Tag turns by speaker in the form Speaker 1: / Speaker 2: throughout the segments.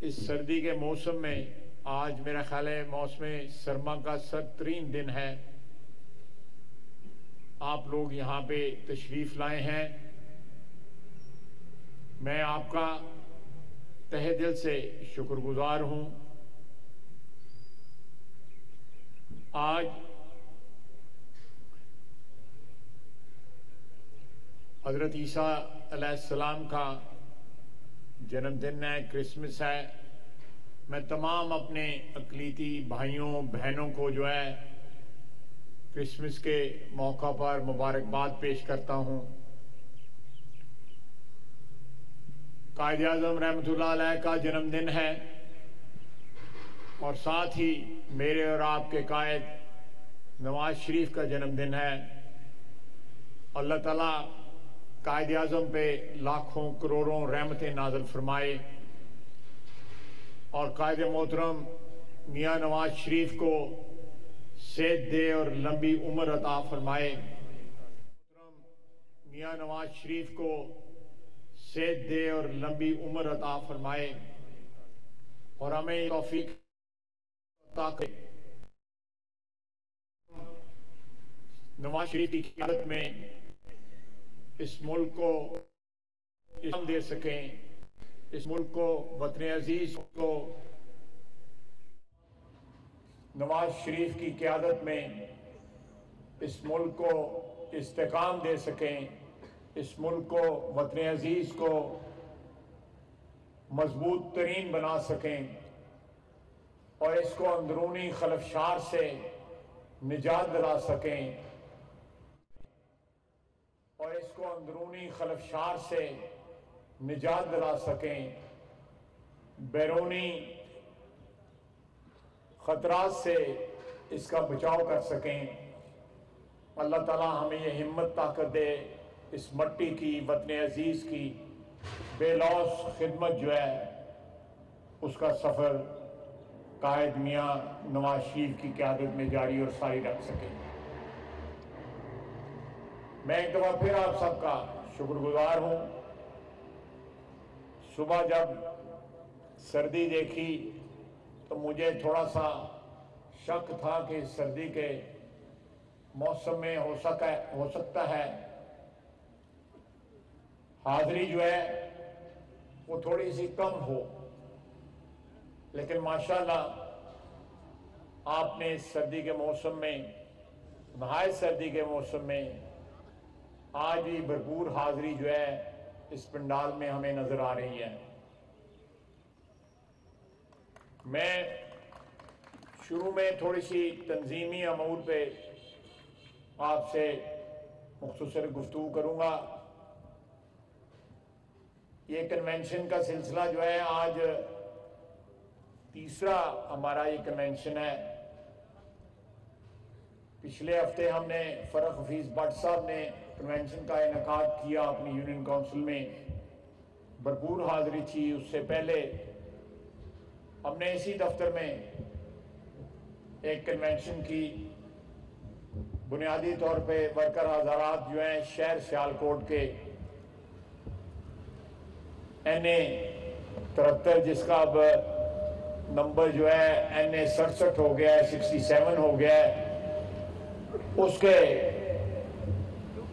Speaker 1: اس سردی کے موسم میں آج میرا خیال ہے موسم سرما کا سرد ترین دن ہے. آپ لوگ یہاں پہ تشریف لائے ہیں. میں آپ کا تہہ دل سے شکر گزار ہوں. آج حضرت عیسیٰ علیہ السلام کا جنم دن ہے، کرسمس ہے. میں تمام اپنے اقلیتی بھائیوں بہنوں کو جو ہے کرسمس کے موقع پر مبارکباد پیش کرتا ہوں. قائد اعظم رحمۃ اللہ علیہ کا جنم دن ہے اور ساتھ ہی میرے اور آپ کے قائد نواز شریف کا جنم دن ہے. اللہ تعالیٰ قائد اعظم پہ لاکھوں کروڑوں رحمتیں نازل فرمائے اور قائد محترم میاں نواز شریف کو صحت دے اور لمبی عمر عطا فرمائے. میاں نواز شریف کو صحت دے اور لمبی عمر عطا فرمائے اور ہمیں توفیق عطا کرے. نواز شریف کی قیادت میں اس ملک کو اسلام دے سکیں، اس ملک کو وطن عزیز کو نواز شریف کی قیادت میں اس ملک کو استحکام دے سکیں، اس ملک کو وطن عزیز کو مضبوط ترین بنا سکیں اور اس کو اندرونی خلفشار سے نجات دلا سکیں اور اس کو اندرونی خلفشار سے نجات دلا سکیں، بیرونی خطرات سے اس کا بچاؤ کر سکیں. اللہ تعالیٰ ہمیں یہ ہمت طاقت دے اس مٹی کی وطن عزیز کی بے لوث خدمت جو ہے اس کا سفر قائد میاں نواز شریف کی قیادت میں جاری اور ساری رکھ سکیں. میں ایک دفعہ پھر آپ سب کا شکر گزار ہوں. صبح جب سردی دیکھی تو مجھے تھوڑا سا شک تھا کہ سردی کے موسم میں ہو سکتا ہے حاضری جو ہے وہ تھوڑی سی کم ہو، لیکن ماشاءاللہ آپ نے سردی کے موسم میں، نہایت سردی کے موسم میں آج بھی بھرپور حاضری جو ہے اس پنڈال میں ہمیں نظر آ رہی ہے. میں شروع میں تھوڑی سی تنظیمی امور پہ آپ سے مختصر گفتگو کروں گا. یہ کنونشن کا سلسلہ جو ہے آج تیسرا ہمارا یہ کنونشن ہے. پچھلے ہفتے ہم نے فرق حفیظ بٹ صاحب نے کنونشن کا انعقاد کیا اپنی یونین کونسل میں، بھرپور حاضری تھی. اس سے پہلے ہم نے اسی دفتر میں ایک کنونشن کی. بنیادی طور پہ ورکر حضرات جو ہیں شہر سیالکوٹ کے NA-73 جس کا اب نمبر جو ہے NA-67 ہو گیا ہے، 67 ہو گیا ہے، اس کے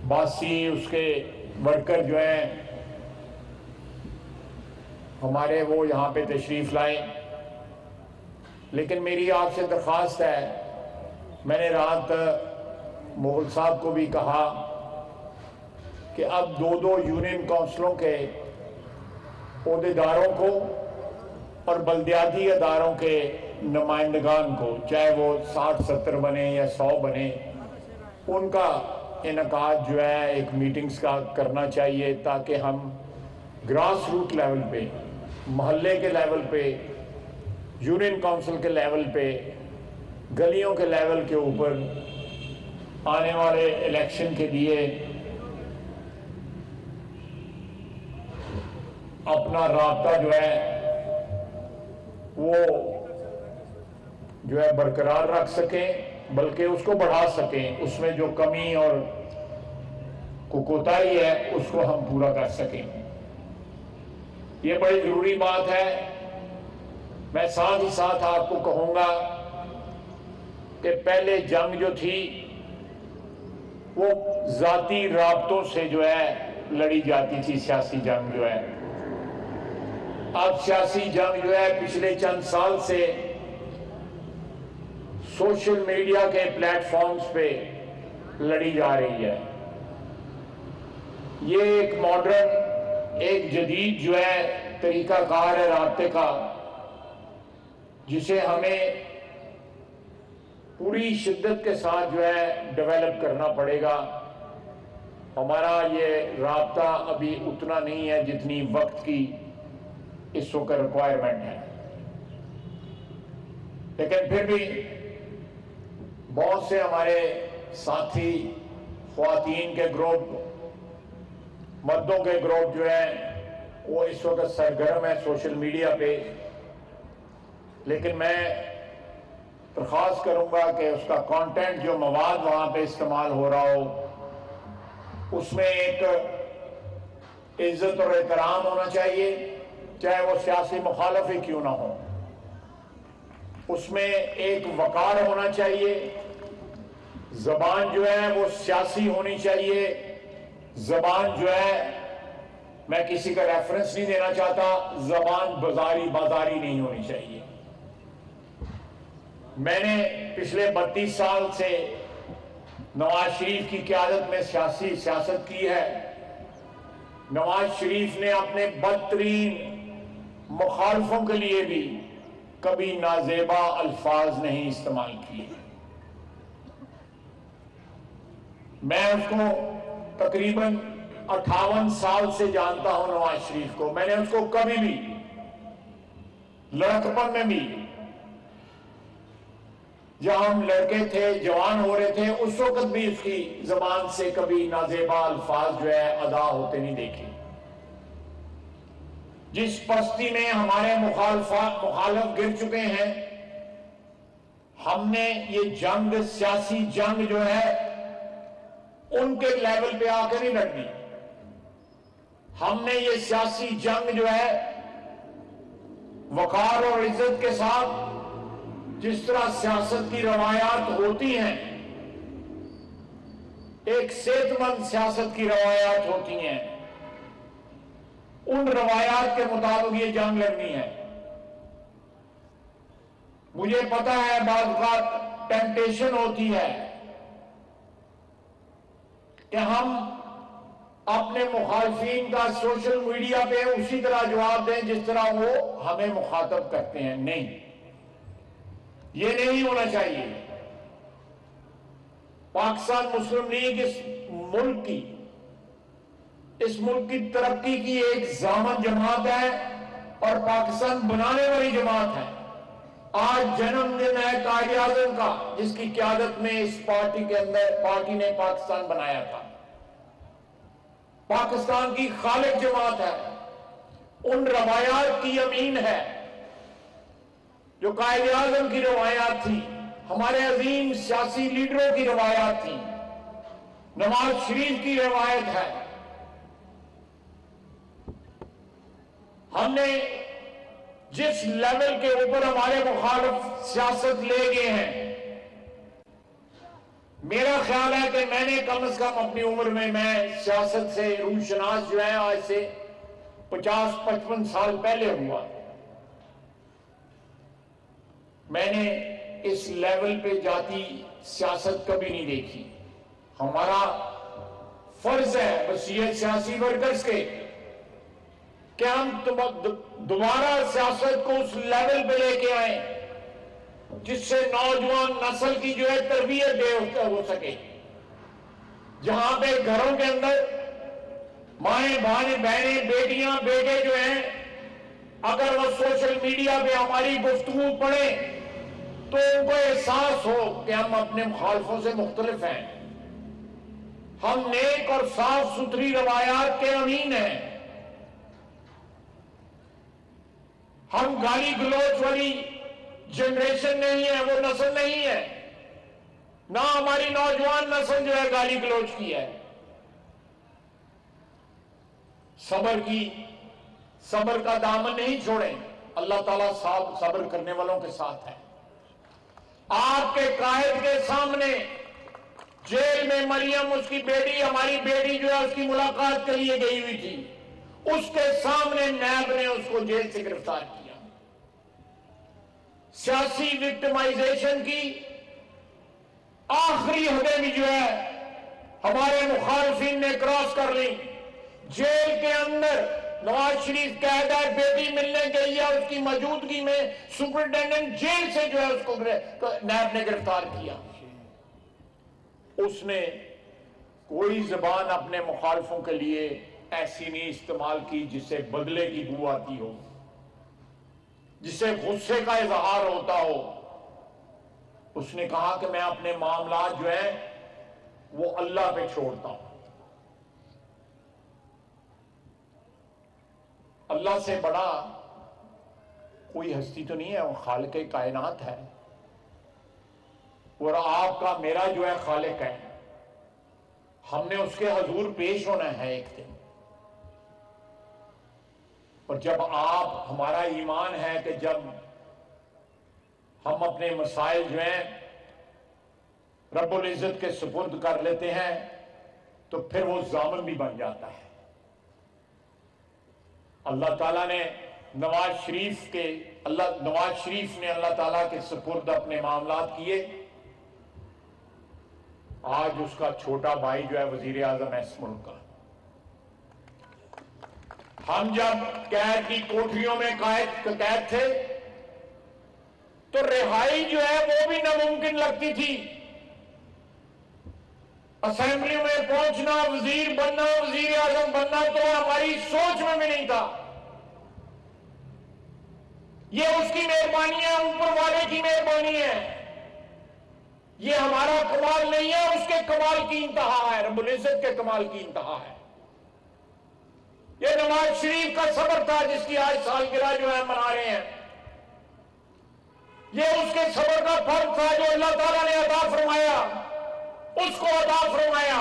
Speaker 1: باسی اس کے ورکر جو ہیں ہمارے وہ یہاں پہ تشریف لائیں. لیکن میری آپ سے درخواست ہے، میں نے رات مغل صاحب کو بھی کہا کہ اب دو یونین کونسلوں کے عہدیداروں کو اور بلدیاتی اداروں کے نمائندگان کو، چاہے وہ 60-70 بنے یا 100 بنے، ان کا انعقاد جو ہے ایک میٹنگز کا کرنا چاہیے تاکہ ہم گراس روٹ لیول پہ، محلے کے لیول پہ، یونین کونسل کے لیول پہ، گلیوں کے لیول کے اوپر آنے والے الیکشن کے لیے اپنا رابطہ جو ہے وہ جو ہے برقرار رکھ سکیں، بلکہ اس کو بڑھا سکیں. اس میں جو کمی اور کوتاہی ہے اس کو ہم پورا کر سکیں. یہ بڑی ضروری بات ہے میں ساتھ ہی ساتھ آپ کو کہوں گا کہ پہلے جنگ جو تھی وہ ذاتی رابطوں سے جو ہے لڑی جاتی تھی، سیاسی جنگ جو ہے. اب سیاسی جنگ جو ہے پچھلے چند سال سے سوشل میڈیا کے پلیٹ فارمز پہ لڑی جا رہی ہے. یہ ایک ماڈرن، ایک جدید جو ہے طریقہ کار ہے رابطے کا، جسے ہمیں پوری شدت کے ساتھ جو ہے ڈیولپ کرنا پڑے گا. ہمارا یہ رابطہ ابھی اتنا نہیں ہے جتنی وقت کی اس وقت ریکوائرمنٹ ہے، لیکن پھر بھی بہت سے ہمارے ساتھی خواتین کے گروپ، مردوں کے گروپ جو ہیں وہ اس وقت سرگرم ہے سوشل میڈیا پہ. لیکن میں درخواست کروں گا کہ اس کا کانٹینٹ، جو مواد وہاں پہ استعمال ہو رہا ہو، اس میں ایک عزت اور احترام ہونا چاہیے، چاہے وہ سیاسی مخالف ہی کیوں نہ ہو. اس میں ایک وقار ہونا چاہیے. زبان جو ہے وہ سیاسی ہونی چاہیے. زبان جو ہے، میں کسی کا ریفرنس نہیں دینا چاہتا، زبان بازاری نہیں ہونی چاہیے. میں نے پچھلے 32 سال سے نواز شریف کی قیادت میں سیاست کی ہے. نواز شریف نے اپنے بدترین مخالفوں کے لیے بھی کبھی نازیبا الفاظ نہیں استعمال کیے. میں اس کو تقریباً 58 سال سے جانتا ہوں نواز شریف کو. میں نے اس کو کبھی بھی لڑکپن میں بھی، جہاں ہم لڑکے تھے، جوان ہو رہے تھے، اس وقت بھی اس کی زبان سے کبھی نازیبا الفاظ جو ہے ادا ہوتے نہیں دیکھے. جس پستی میں ہمارے مخالف گر چکے ہیں، ہم نے یہ جنگ، سیاسی جنگ جو ہے ان کے لیول پہ آ کے نہیں لڑنی. ہم نے یہ سیاسی جنگ جو ہے وقار اور عزت کے ساتھ، جس طرح سیاست کی روایات ہوتی ہیں، ایک صحت مند سیاست کی روایات ہوتی ہیں، ان روایات کے مطابق یہ جنگ لڑنی ہے. مجھے پتا ہے بعض اوقات ٹیمپٹیشن ہوتی ہے کہ ہم اپنے مخالفین کا سوشل میڈیا پہ اسی طرح جواب دیں جس طرح وہ ہمیں مخاطب کرتے ہیں. نہیں، یہ نہیں ہونا چاہیے. پاکستان مسلم لیگ اس ملک کی ترقی کی ایک ضامن جماعت ہے اور پاکستان بنانے والی جماعت ہے. آج جنم دن ہے قائد اعظم کا، جس کی قیادت میں اس پارٹی کے اندر پارٹی نے پاکستان بنایا تھا. پاکستان کی خالق جماعت ہے، ان روایات کی امین ہے جو قائد اعظم کی روایات تھی، ہمارے عظیم سیاسی لیڈروں کی روایات تھی، نواز شریف کی روایت ہے. ہم نے جس لیول کے اوپر ہمارے مخالف سیاست لے گئے ہیں، میرا خیال ہے کہ میں نے کم از کم اپنی عمر میں سیاست سے روشناس جو ہے آج سے 50-55 سال پہلے ہوا. میں نے اس لیول پہ جاتی سیاست کبھی نہیں دیکھی. ہمارا فرض ہے وسیعت سیاسی ورکرز کے کہ ہم دوبارہ سیاست کو اس لیول پہ لے کے آئیں جس سے نوجوان نسل کی جو ہے تربیت ہو سکے. جہاں پہ گھروں کے اندر مائیں بہنیں بیٹیاں بیٹے جو ہیں، اگر وہ سوشل میڈیا پہ ہماری گفتگو پڑھیں تو ان کو احساس ہو کہ ہم اپنے مخالفوں سے مختلف ہیں، ہم نیک اور صاف ستھری روایات کے امین ہیں، ہم گالی گلوچ والی جنریشن نہیں ہے، وہ نسل نہیں ہے، نہ ہماری نوجوان نسل جو ہے گالی گلوچ کی ہے. صبر کا دامن نہیں چھوڑیں. اللہ تعالیٰ صبر کرنے والوں کے ساتھ ہے. آپ کے قائد کے سامنے جیل میں مریم اس کی بیٹی, ہماری بیٹی جو ہے اس کی ملاقات کے لیے گئی ہوئی تھی, اس کے سامنے نیب نے اس کو جیل سے گرفتار کیا. سیاسی وکٹمائزیشن کی آخری حدیں بھی جو ہے ہمارے مخالفین نے کراس کر لی. جیل کے اندر نواز شریف قید ہے, بیٹی ملنے گئی ہے, اس کی موجودگی میں سپرنٹینڈنٹ جیل سے جو ہے اس کو نیب نے گرفتار کیا. اس نے کوئی زبان اپنے مخالفوں کے لیے ایسی نہیں استعمال کی جس سے بدلے کی بو آتی ہو, جس سے غصے کا اظہار ہوتا ہو. اس نے کہا کہ میں اپنے معاملات جو ہیں وہ اللہ پہ چھوڑتا ہوں. اللہ سے بڑا کوئی ہستی تو نہیں ہے, وہ خالق کائنات ہے, اور آپ کا میرا جو ہے خالق ہے. ہم نے اس کے حضور پیش ہونا ہے ایک دن, اور جب آپ, ہمارا ایمان ہے کہ جب ہم اپنے مسائل جو ہیں رب العزت کے سپرد کر لیتے ہیں تو پھر وہ ضامن بھی بن جاتا ہے. اللہ تعالیٰ نے نواز شریف نے اللہ تعالیٰ کے سپرد اپنے معاملات کیے. آج اس کا چھوٹا بھائی جو ہے وزیر اعظم ہے اس ملک کا. ہم جب قید کی کوٹریوں میں قید تھے تو رہائی جو ہے وہ بھی ناممکن لگتی تھی. اسمبلی میں پہنچنا, وزیر بننا, وزیر اعظم بننا تو ہماری سوچ میں بھی نہیں تھا. یہ اس کی مہربانی ہے, اوپر والے کی مہربانی ہے. یہ ہمارا کمال نہیں ہے, اس کے کمال کی انتہا ہے, رب العزت کے کمال کی انتہا ہے. یہ نواز شریف کا صبر تھا جس کی آج سالگرہ جو ہے منا رہے ہیں. یہ اس کے صبر کا پھل تھا جو اللہ تعالیٰ نے عطا فرمایا, اس کو عطا فرمایا,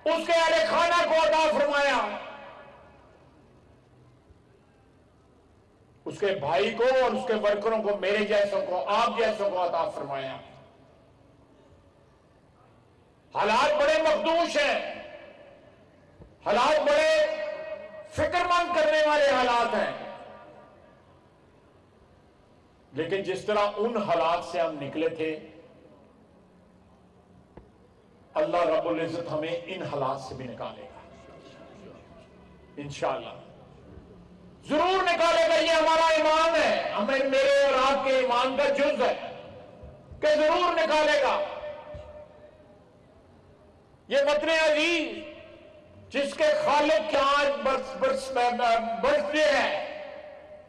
Speaker 1: اس کے اہل خانہ کو عطا فرمایا, اس کے بھائی کو اور اس کے ورکروں کو, میرے جیسوں کو, آپ جیسوں کو عطا فرمایا. حالات بڑے مخدوش ہیں, حالات بڑے فکر مند کرنے والے حالات ہیں, لیکن جس طرح ان حالات سے ہم نکلے تھے, اللہ رب العزت ہمیں ان حالات سے بھی نکالے گا انشاءاللہ, ضرور نکالے گا. یہ ہمارا ایمان ہے, ہمیں, میرے اور آپ کے ایمان کا جز ہے کہ ضرور نکالے گا. یہ وطن عزیز جس کے خالق کے آج برس ڈے ہے,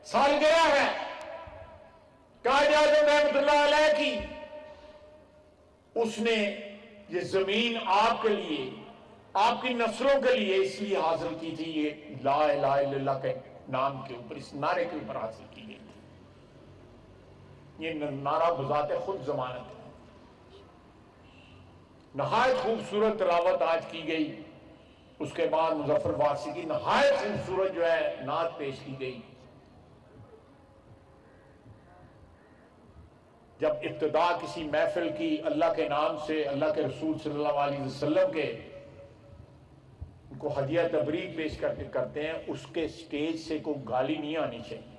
Speaker 1: سالگرہ ہے, قائد اعظم رحمۃ اللہ علیہ کی, اس نے یہ زمین آپ کے لیے, آپ کی نسلوں کے لیے اس لیے حاصل کی تھی. یہ لا الہ الا اللہ کے نام کے اوپر, اس نعرے کے اوپر حاصل کی گئی تھی. یہ نعرہ بذات خود ضمانت ہے. نہایت خوبصورت تلاوت آج کی گئی, اس کے بعد مظفر وارثی کی نہایت خوبصورت جو ہے نعت پیش کی گئی. جب ابتدا کسی محفل کی اللہ کے نام سے, اللہ کے رسول صلی اللہ علیہ وسلم کے ان کو ہدیہ تبریک پیش کرتے ہیں, اس کے سٹیج سے کوئی گالی نہیں آنی چاہیے,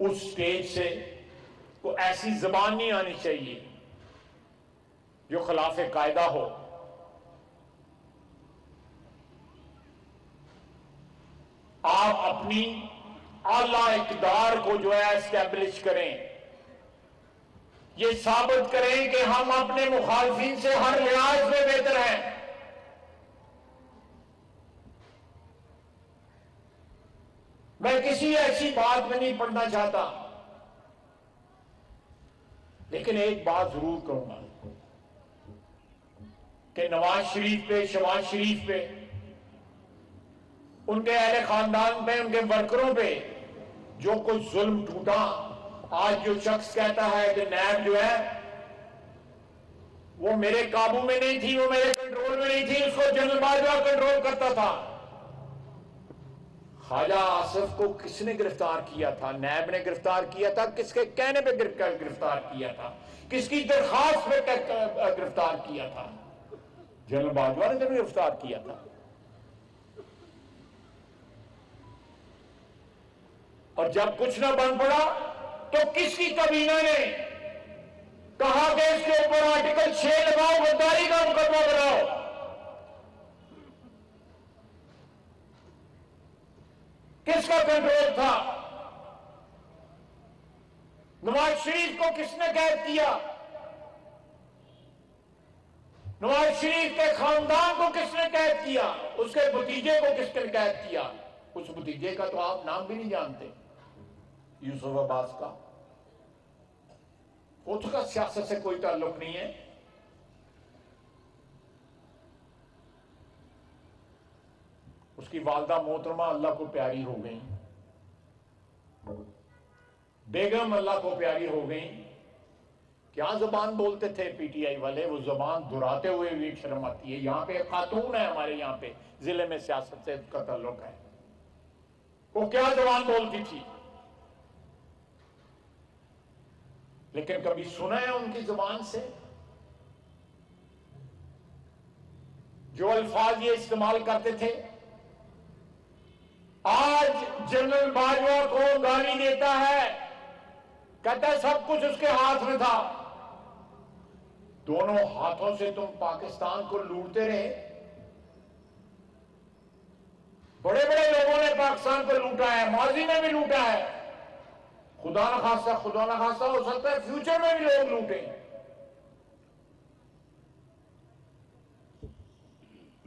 Speaker 1: اس سٹیج سے کوئی ایسی زبان نہیں آنی چاہیے جو خلاف قاعدہ ہو. آپ اپنی اعلی اقتدار کو جو ہے اسٹیبلش کریں, یہ ثابت کریں کہ ہم اپنے مخالفین سے ہر لحاظ میں بہتر ہیں. میں کسی ایسی بات میں نہیں پڑھنا چاہتا, لیکن ایک بات ضرور کروں گا کہ نواز شریف پہ, شہباز شریف پہ, ان کے اہل خاندان پہ, ان کے ورکروں پہ جو کچھ ظلم ٹوٹا, آج جو شخص کہتا ہے کہ نیب جو ہے وہ میرے قابو میں نہیں تھی, وہ میرے کنٹرول میں نہیں تھی, اس کو جنرل باجوہ کنٹرول کرتا تھا, خواجہ آصف کو کس نے گرفتار کیا تھا؟ نیب نے گرفتار کیا تھا؟ کس کے کہنے پہ گرفتار کیا تھا؟ کس کی درخواست پہ گرفتار کیا تھا؟ جنرل باجوہ نے گرفتار کیا تھا. اور جب کچھ نہ بن پڑا تو کس کی کابینہ نے کہا کہ اس کے اوپر آرٹیکل 6 لگاؤ، غداری کا مقدمہ بناؤ؟ کس کا کنٹرول تھا؟ نواز شریف کو کس نے قید کیا؟ نواز شریف کے خاندان کو کس نے قید کیا؟ اس کے بھتیجے کو کس نے قید کیا؟ اس بھتیجے کا تو آپ نام بھی نہیں جانتے، یوسف عباس کا. اس کا سیاست سے کوئی تعلق نہیں ہے. اس کی والدہ محترمہ اللہ کو پیاری ہو گئیں، بیگم اللہ کو پیاری ہو گئیں. کیا زبان بولتے تھے پی ٹی آئی والے، وہ زبان دہراتے ہوئے بھی شرم آتی ہے. یہاں پہ خاتون ہے ہمارے یہاں پہ ضلع میں سیاست سے کا تعلق ہے، وہ کیا زبان بولتی تھی، لیکن کبھی سنا ہے ان کی زبان سے؟ جو الفاظ یہ استعمال کرتے تھے. آج جنرل باجوہ کو گالی دیتا ہے، کہتا ہے سب کچھ اس کے ہاتھ میں تھا. دونوں ہاتھوں سے تم پاکستان کو لوٹتے رہے. بڑے بڑے لوگوں نے پاکستان کو لوٹا ہے، ماضی میں بھی لوٹا ہے. خدا نہ خواستہ ہو سکتا ہے فیوچر میں بھی لوگ لوٹیں.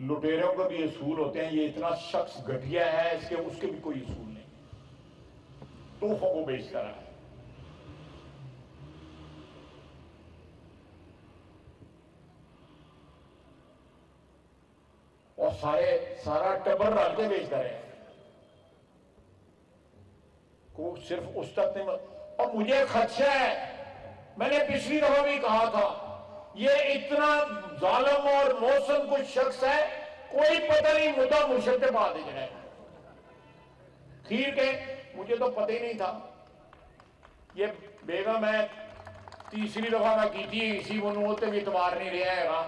Speaker 1: لٹیروں کو بھی اصول ہوتے ہیں. یہ اتنا شخص گھٹیا ہے، اس کے بھی کوئی اصول نہیں، توحفوں کو بیچتا رہا ہے. اور سارا ٹبر رل کے بیچتا رہے. کو صرف اس تک نہیں. اور مجھے خدشہ ہے، میں نے پچھلی دفعہ بھی کہا تھا، یہ اتنا ظالم اور موسم کچھ شخص ہے، کوئی پتہ نہیں مدعا مرشد پہ بات ہے. کھیر کے مجھے تو پتہ ہی نہیں تھا. یہ بیگم ہے، تیسری دفعہ میں کی تھی اسی بنو تے بھی اعتبار نہیں رہا ہے گا.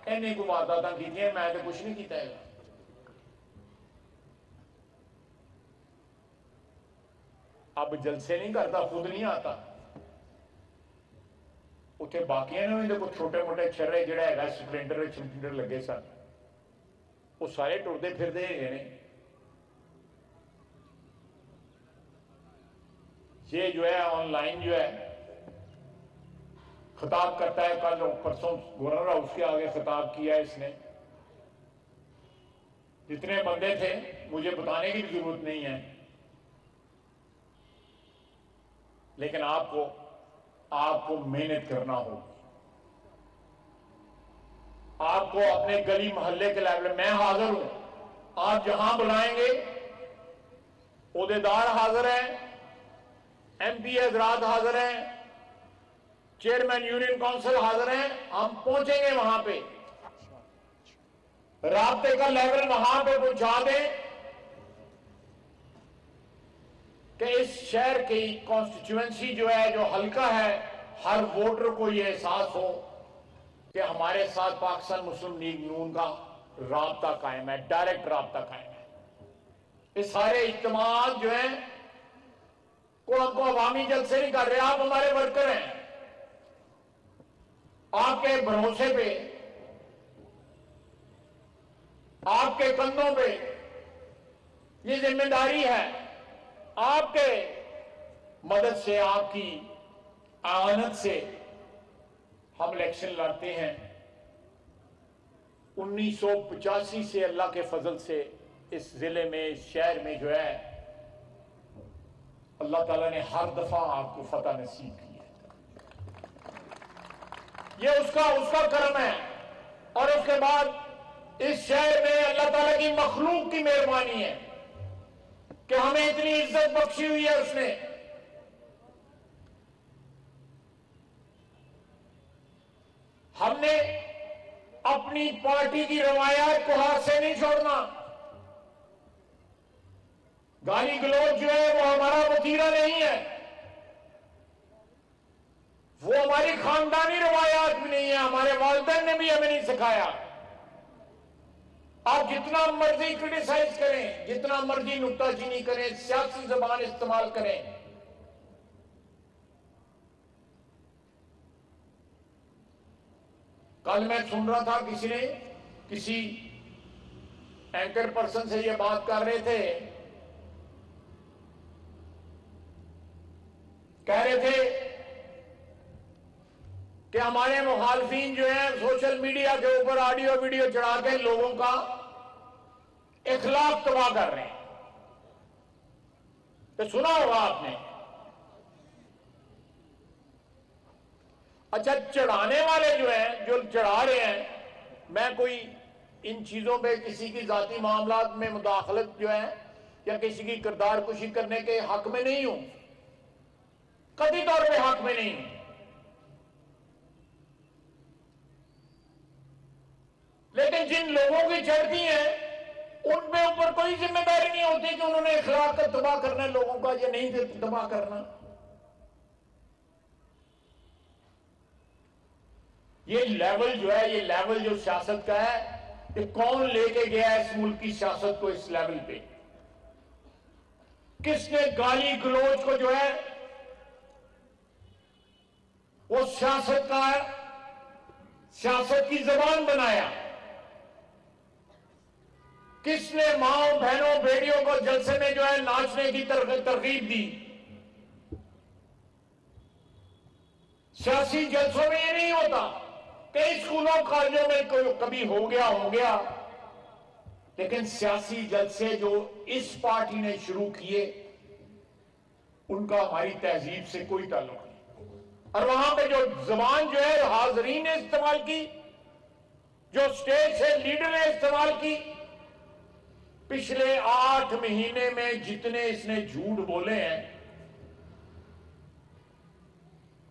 Speaker 1: اینی کو وارداتاں کی تھی، میں تو کچھ نہیں کیتا ہے. اب جلسے نہیں کرتا، خود نہیں آتا. اتنے باقیاں نے بھی کچھ چھوٹے موٹے چھرے جڑا ہے سپلنڈر لگے سن، وہ سارے ٹرتے پھرتے ہیں. یہ جو ہے آن لائن جو ہے خطاب کرتا ہے. کل پرسوں گورنر ہاؤس کے آگے خطاب کیا ہے اس نے. جتنے بندے تھے مجھے بتانے کی بھی ضرورت نہیں ہے، لیکن آپ کو محنت کرنا ہوگی. آپ کو اپنے گلی محلے کے لیول میں حاضر ہوں. آپ جہاں بلائیں گے، عہدیدار حاضر ہیں، ایم پی حضرات حاضر ہیں، چیئرمین یونین کونسل حاضر ہیں. ہم پہنچیں گے وہاں پہ، رابطے کا لیول وہاں پہ پہنچا دیں کہ اس شہر کی کانسٹیچوئنسی جو ہے، جو حلقہ ہے، ہر ووٹر کو یہ احساس ہو کہ ہمارے ساتھ پاکستان مسلم لیگ نون کا رابطہ قائم ہے، ڈائریکٹ رابطہ قائم ہے. یہ سارے اجتماعات جو ہیں ہم کو عوامی جلسے نہیں کر رہے، آپ ہمارے ورکر ہیں. آپ کے بھروسے پہ، آپ کے کندھوں پہ یہ ذمہ داری ہے. آپ کے مدد سے، آپ کی اعانت سے ہم الیکشن لڑتے ہیں. 1985 سے اللہ کے فضل سے اس ضلع میں، اس شہر میں جو ہے اللہ تعالیٰ نے ہر دفعہ آپ کو فتح نصیب کی ہے. یہ اس کا کرم ہے. اور اس کے بعد اس شہر میں اللہ تعالیٰ کی مخلوق کی مہربانی ہے کہ ہمیں اتنی عزت بخشی ہوئی ہے اس نے. ہم نے اپنی پارٹی کی روایات کو ہاتھ سے نہیں چھوڑنا. گالی گلوچ جو ہے وہ ہمارا وتیرہ نہیں ہے، وہ ہماری خاندانی روایات بھی نہیں ہے، ہمارے والدین نے بھی ہمیں نہیں سکھایا۔ آپ جتنا مرضی کرٹیسائز کریں، جتنا مرضی نکتہ چینی کریں، سیاسی زبان استعمال کریں، کل میں سن رہا تھا کسی اینکر پرسن سے یہ بات کر رہے تھے، کہہ رہے تھے کہ ہمارے مخالفین جو ہیں سوشل میڈیا کے اوپر آڈیو ویڈیو چڑھا کے لوگوں کا اخلاق تباہ کر رہے ہیں۔ تو سنا ہوگا آپ نے۔ اچھا، چڑھانے والے جو ہیں، جو چڑھا رہے ہیں، میں کوئی ان چیزوں پہ کسی کی ذاتی معاملات میں مداخلت جو ہے یا کسی کی کردار کشی کرنے کے حق میں نہیں ہوں، قطعی طور پہ حق میں نہیں ہوں، لیکن جن لوگوں کی چڑھتی ہیں ان پہ اوپر کوئی ذمہ داری نہیں ہوتی کہ انہوں نے اخلاق کا تباہ کرنا ہے لوگوں کا یا نہیں تباہ کرنا۔ یہ لیول جو ہے، یہ لیول جو سیاست کا ہے، کہ کون لے کے گیا اس ملک کی سیاست کو اس لیول پہ؟ کس نے گالی گلوچ کو جو ہے وہ سیاست کا ہے، سیاست کی زبان بنایا؟ کس نے ماؤں بہنوں بیٹیوں کو جلسے میں جو ہے ناچنے کی ترغیب دی؟ سیاسی جلسوں میں یہ نہیں ہوتا، کئی اسکولوں کالجوں میں کبھی ہو گیا، لیکن سیاسی جلسے جو اس پارٹی نے شروع کیے ان کا ہماری تہذیب سے کوئی تعلق نہیں۔ اور وہاں پہ جو زبان جو ہے حاضرین نے استعمال کی، جو اسٹیج سے لیڈر نے استعمال کی، پچھلے 8 مہینے میں جتنے اس نے جھوٹ بولے ہیں،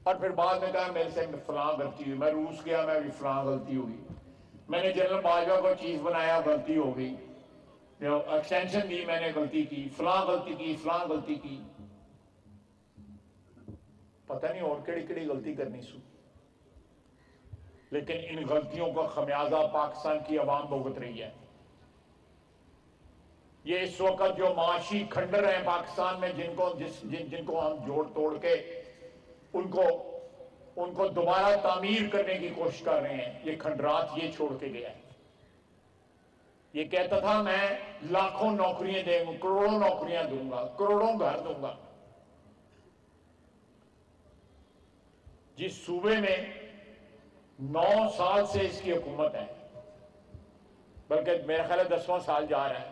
Speaker 1: اور پھر بعد میں کہا میرے سے فلاں غلطی ہوئی، میں روس گیا، میں بھی فلاں غلطی ہوئی، میں نے جنرل باجوہ کو چیف بنایا، غلطی ہو گئی، ایکسٹینشن دی، میں نے غلطی کی، فلاں غلطی کی، فلاں غلطی کی، پتہ نہیں اور کیڑی غلطی کرنی سو، لیکن ان غلطیوں کا خمیازہ پاکستان کی عوام بھگت رہی ہے۔ یہ اس وقت جو معاشی کھنڈر ہیں پاکستان میں، جن کو ہم جوڑ توڑ کے ان کو دوبارہ تعمیر کرنے کی کوشش کر رہے ہیں، یہ کھنڈرات یہ چھوڑ کے گیا ہے۔ یہ کہتا تھا میں لاکھوں نوکریاں دوں گا، کروڑوں نوکریاں دوں گا، کروڑوں گھر دوں گا۔ جس صوبے میں 9 سال سے اس کی حکومت ہے، بلکہ میرا خیال ہے 10واں سال جا رہا ہے،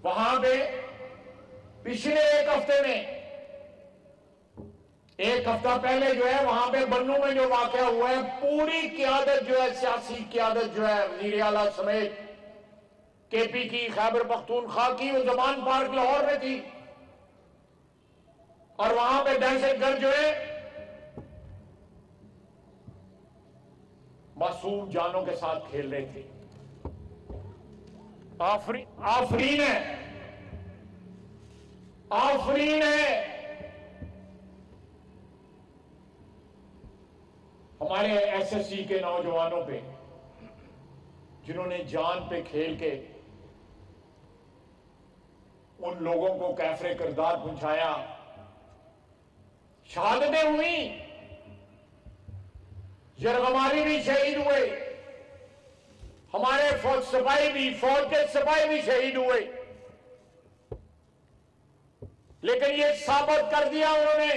Speaker 1: وہاں پہ پچھلے ایک ہفتہ پہلے جو ہے وہاں پہ بنوں میں جو واقعہ ہوا ہے، پوری قیادت جو ہے، سیاسی قیادت جو ہے، وزیر اعلیٰ سمیت کے پی کی، خیبر پختونخوا کی، وہ زمان پارک لاہور میں تھی، اور وہاں پہ دہشت گرد جو ہے معصوم جانوں کے ساتھ کھیل رہے تھے۔ آفرین ہے، آفرین ہے ہمارے ایس ایس سی کے نوجوانوں پہ، جنہوں نے جان پہ کھیل کے ان لوگوں کو کیفر کردار پہنچایا، شہادتیں ہوئیں، یرغمالی بھی شہید ہوئے، ہمارے فوج کے سپاہی بھی شہید ہوئے، لیکن یہ ثابت کر دیا انہوں نے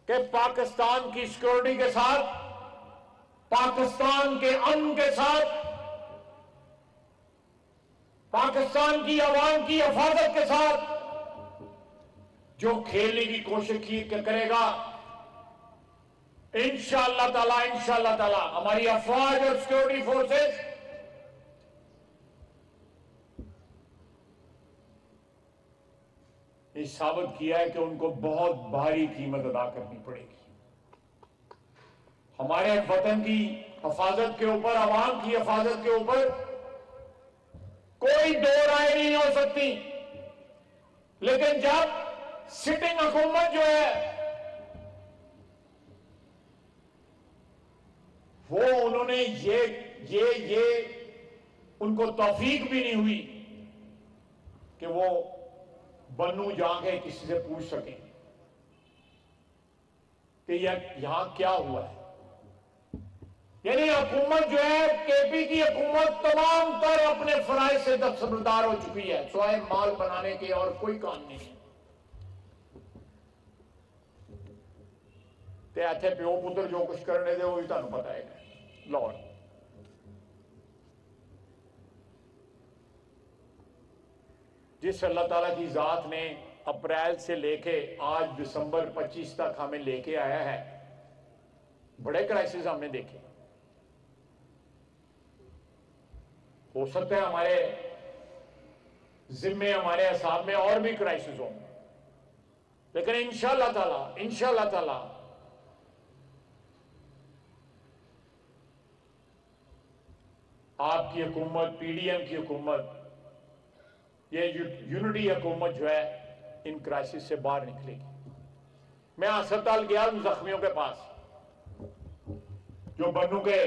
Speaker 1: کہ پاکستان کی سیکورٹی کے ساتھ، پاکستان کے امن کے ساتھ، پاکستان کی عوام کی حفاظت کے ساتھ جو کھیلنے کی کوشش کرے گا، انشاءاللہ تعالی ہماری افواج اور سیکورٹی فورسز یہ ثابت کیا ہے کہ ان کو بہت بھاری قیمت ادا کرنی پڑے گی۔ ہمارے وطن کی حفاظت کے اوپر، عوام کی حفاظت کے اوپر کوئی دو رائے نہیں ہو سکتی، لیکن جب سٹنگ حکومت جو ہے وہ انہوں نے یہ ان کو توفیق بھی نہیں ہوئی کہ وہ بنو جا کے کسی سے پوچھ سکیں کہ یہاں کیا ہوا ہے۔ یعنی حکومت جو ہے کے پی کی حکومت تمام تر اپنے فرائض سے دستبردار ہو چکی ہے، سوائے مال بنانے کے اور کوئی کام نہیں ہے۔ تے ایتھے پیو پتر جو کچھ کرنے دے وہی تانوں پتہ ہے لاہور۔ جس اللہ تعالیٰ کی ذات نے اپریل سے لے کے آج دسمبر 25 تک ہمیں لے کے آیا ہے، بڑے کرائسس ہم نے دیکھے۔ ہو سکتا ہے ہمارے ذمے ہمارے اعصاب میں اور بھی کرائسس ہوں، لیکن انشاءاللہ تعالی آپ کی حکومت، پی ڈی ایم کی حکومت، یہ یونٹی حکومت جو ہے ان کرائسس سے باہر نکلے گی۔ میں ہسپتال گیا ان زخمیوں کے پاس جو بنو کے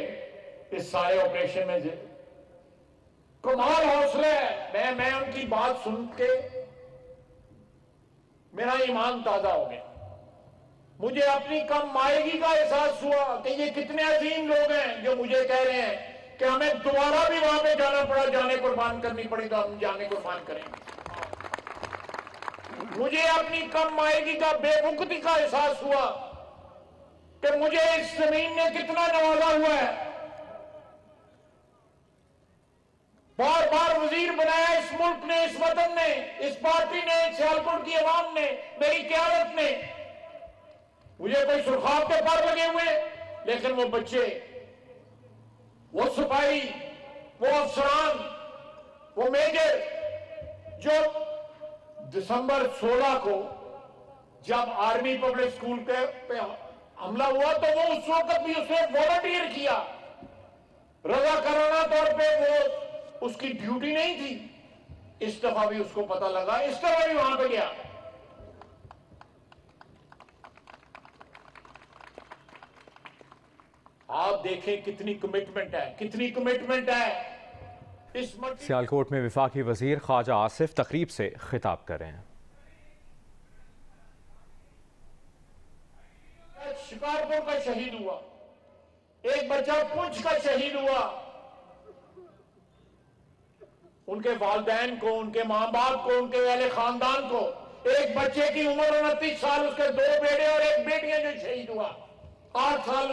Speaker 1: اس سارے آپریشن میں کمال حوصلہ ہے۔ میں ان کی بات سن کے میرا ایمان تازہ ہو گیا۔ مجھے اپنی کم مائیگی کا احساس ہوا کہ یہ کتنے عظیم لوگ ہیں جو مجھے کہہ رہے ہیں کہ ہمیں دوبارہ بھی وہاں پہ جانا پڑا، جانے قربان کرنی پڑی تو ہم جانے قربان کریں گے۔ مجھے اپنی کم مائیگی کا بے وقتی کا احساس ہوا کہ مجھے اس زمین نے کتنا نوازا ہوا ہے، بار بار وزیر بنایا اس ملک نے، اس وطن نے، اس پارٹی نے، سیالکوٹ کی عوام نے، میری قیادت نے۔ مجھے کوئی سرخاب کے پر لگے ہوئے، لیکن وہ بچے، وہ سپاہی، وہ افسران، وہ میجر جو دسمبر 16 کو جب آرمی پبلک اسکول پہ حملہ ہوا تو وہ اس وقت بھی اس نے والنٹیئر کیا، رضاکارانہ طور پہ وہ اس کی ڈیوٹی نہیں تھی۔ اس دفعہ بھی اس کو پتہ لگا، اس دفعہ بھی وہاں پہ گیا۔ آپ دیکھیں کتنی کمٹمنٹ ہے، کتنی کمٹمنٹ ہے اس ملک۔
Speaker 2: سیالکوٹ میں وفاقی وزیر خواجہ آصف تقریب سے خطاب کر رہے ہیں۔
Speaker 1: شکارپور کا شہید ہوا، ایک بچہ پنچ کا شہید ہوا، ان کے والدین کو، ان کے ماں باپ کو، ان کے اہل خاندان کو، ایک بچے کی عمر 29 سال، اس کے 2 بیٹے اور 1 بیٹی جو شہید ہوا، 8 سال